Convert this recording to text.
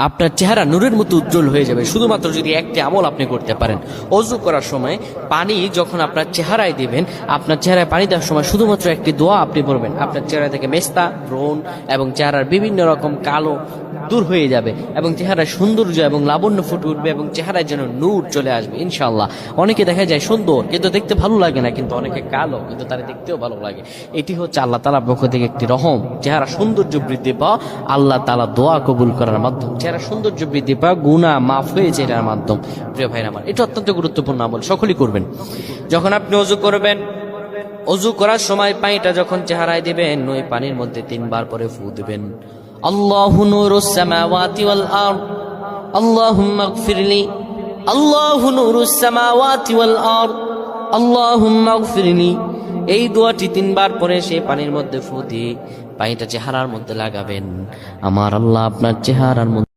আপনার চেহারা নূরের মতো উজ্জ্বল হয়ে যাবে শুধুমাত্র যদি একটি আমল আপনি করতে পারেন। অজু করার সময় পানি যখন আপনার চেহারায় দিবেন, আপনার চেহারায় পানি দেওয়ার সময় শুধুমাত্র একটি দোয়া আপনি পড়বেন, আপনার চেহারা থেকে মেস্তা, ব্রণ এবং চেহারার বিভিন্ন রকম কালো দূর হয়ে যাবে এবং চেহারায় সৌন্দর্য এবং লাবণ্য ফুটে উঠবে এবং চেহারায় যেন নূর চলে আসবে ইনশাআল্লাহ। অনেকে দেখা যায় সুন্দর কিন্তু দেখতে ভালো লাগে না, কিন্তু অনেকে কালো কিন্তু তারা দেখতেও ভালো লাগে। এটি হচ্ছে আল্লাহ তাআলার পক্ষ থেকে একটি রহম। চেহারা সৌন্দর্য বৃদ্ধি পাওয়া আল্লাহ তাআলা দোয়া কবুল করার মাধ্যম, চেহারা সৌন্দর্য বৃদ্ধি পাওয়া গুনাহ মাফ হয়েছে এটার মাধ্যম। প্রিয় ভাইরা আমার, এটা অত্যন্ত গুরুত্বপূর্ণ আমল, সকলেই করবেন। যখন আপনি অজু করবেন, অজু করার সময় পানিটা যখন চেহারায় দিবেন, ওই পানির মধ্যে 3 বার পরে ফু দিবেন। আল্লাহু নূরুস সামাওয়াতি ওয়াল আরদ আল্লাহুম্মা ইগফিরলি, আল্লাহু নূরুস সামাওয়াতি ওয়াল আরদ আল্লাহুম্মা ইগফিরলি। এই দোয়াটি 3 বার পরে সেই পানির মধ্যে ফু দিয়ে পানিটা চেহারার মধ্যে লাগাবেন। আমার আল্লাহ আপনার চেহারার মধ্যে